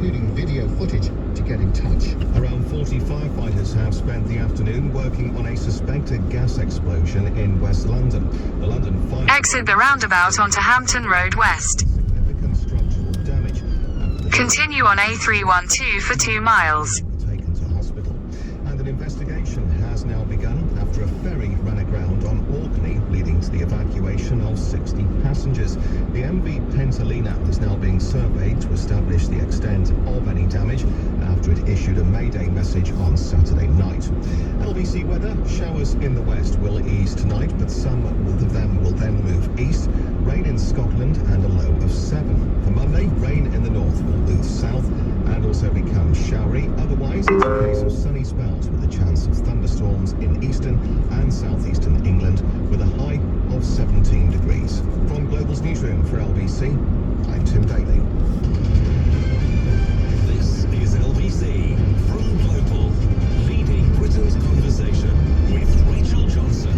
including video footage, to get in touch. Around 40 firefighters have spent the afternoon working on a suspected gas explosion in West London. The London Fire... Exit the roundabout onto Hampton Road West. Significant structural damage. Continue on A312 for 2 miles. Taken to hospital. And an investigation has now begun after a ferry ran aground on Orkney, leading to the evacuation of 60 passengers. The MV Pentalina is now being surveyed to establish the extent of any damage after it issued a Mayday message on Saturday night. LBC weather: showers in the west will ease tonight, but some of them will then move east. Rain in Scotland and a low of 7. For Monday, rain in the north will move south and also become showery. Otherwise, it's a case of sunny spells with a chance of thunderstorms in eastern and southeastern England with a high of 17 degrees. From Global's newsroom for LBC, I'm Tim Daly. This is LBC from Global, leading Britain's conversation with Rachel Johnson.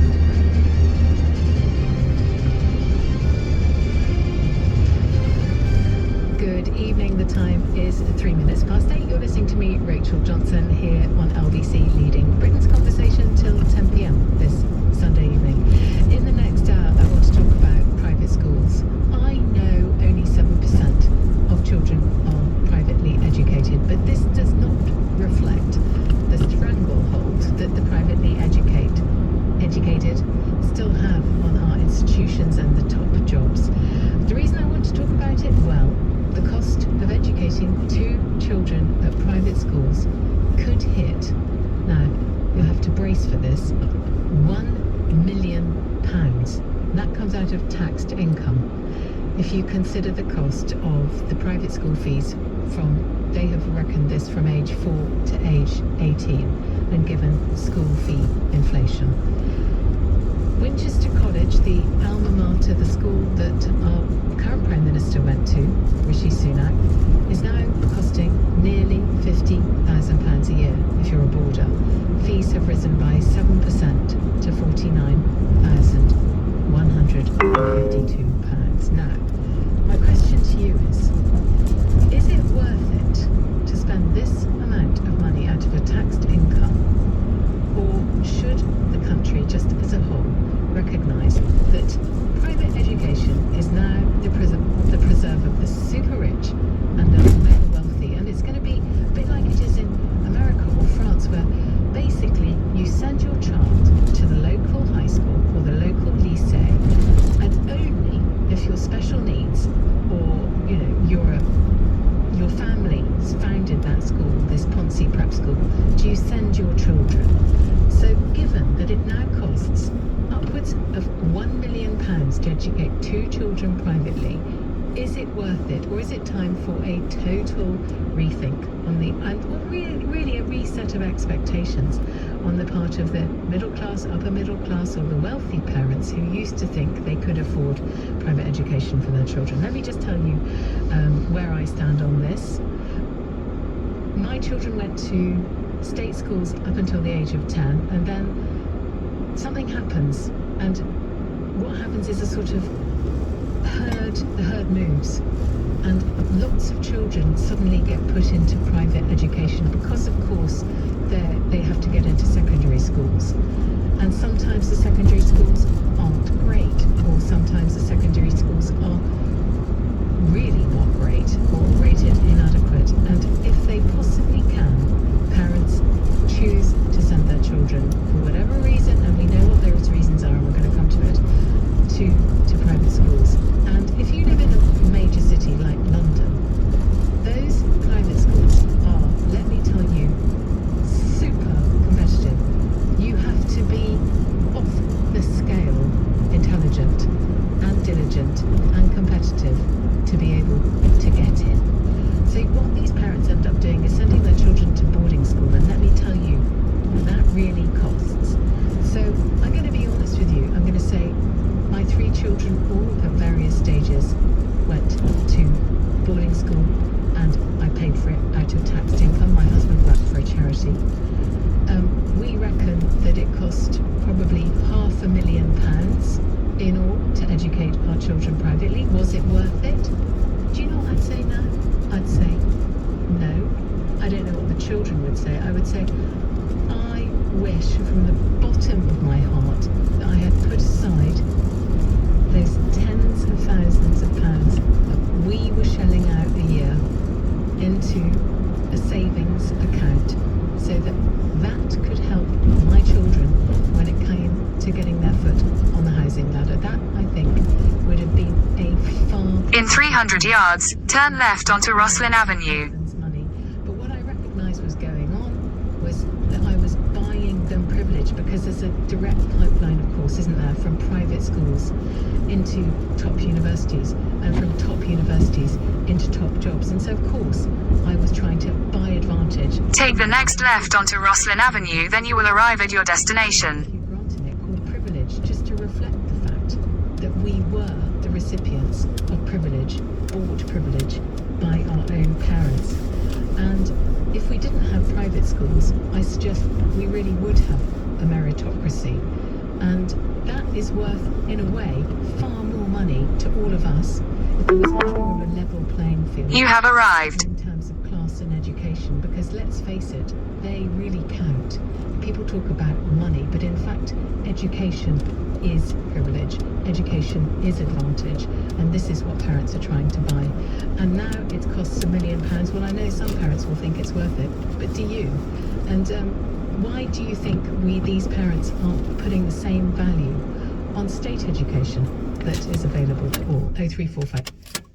Good evening, the time is 3 minutes past 8. You're listening to me, Rachel Johnson, here on LBC, leading Britain's conversation till 10 p.m. this Sunday evening. In the next hour, I want to talk about private schools. I know only 7% of children are privately educated, but this does not reflect the stranglehold that the privately educated still have on our institutions and the top jobs. The reason I want to talk about it, well, the cost of educating 2 children at private schools could hit, now you'll have to brace for this, £1 million. That comes out of taxed income. If you consider the cost of the private school fees they have reckoned this from age 4 to age 18 and given school fee inflation. Winchester College, the alma mater, the school that our current Prime Minister went to, Rishi Sunak, is now costing nearly £50,000 a year if you're a boarder. Fees have risen by 7% to £49,152. Now, my question to you is it worth it to spend this amount of money out of a taxed income? Or should the country, just as a whole, recognise that private education is now the preserve of the super rich and the mega wealthy, and it's going to be a bit like it is in America or France, where basically you send your child to the local high school or the local lycée, and only if you're special needs or your family's founded that school, this Ponzi prep school, do you send your children. So given that it now costs upwards of £1 million to educate 2 children privately, is it worth it, or is it time for a total rethink on really a reset of expectations on the part of the middle class, upper middle class, or the wealthy parents who used to think they could afford private education for their children? Let me just tell you where I stand on this. My children went to state schools up until the age of 10, and then something happens, and what happens is a sort of the herd moves, and lots of children suddenly get put into private education because, of course, they have to get into secondary schools, and sometimes the secondary schools aren't great, or sometimes the secondary schools are really not great or rated inadequate, and if they possibly can, parents choose to send their children for whatever reason, and we know what those reasons are, and we're going to come to it, to private schools. And if you live in a major city like London, those private schools are, let me tell you, super competitive. You have to be off the scale intelligent and diligent and competitive to be able to get in. So what these parents end up doing is sending their children to boarding school, and let me tell you, that really costs. So I'm going to be honest with you. I'm going to say my 3 children, all at various stages, went to boarding school, and I paid for it out of taxed income. My husband worked for a charity. We reckon that it cost probably £500,000 in all to educate our children privately. Was it worth it? Do you know what I'd say now? I'd say no. children would say, I would say, I wish from the bottom of my heart that I had put aside those tens of thousands of pounds that we were shelling out a year into a savings account, so that that could help my children when it came to getting their foot on the housing ladder. That, I think, would have been a far... In 300 yards, turn left onto Roslin Avenue. Money. But what I recognised was going on was that I was buying them privilege, because there's a direct pipeline, of course, isn't there, from private schools into top universities, and from top universities into top jobs. And so, of course, I was trying to buy advantage. Take the next left onto Roslin Avenue, then you will arrive at your destination. You granted it called privilege, just to reflect the fact that we were the recipients of privilege, bought privilege by our own parents. And if we didn't have private schools, I suggest we really would have a meritocracy. And that is worth, in a way, far more money to all of us if there was much more of a level playing field. You have arrived. In terms of class and education, because let's face it, they really count. People talk about money, but in fact, education is privilege. Education is advantage, and this is what parents are trying to buy. And now it costs £1 million. Well, I know some parents will think it's worth it, but do you? And why do you think these parents aren't putting the same value on state education that is available to all? 0345.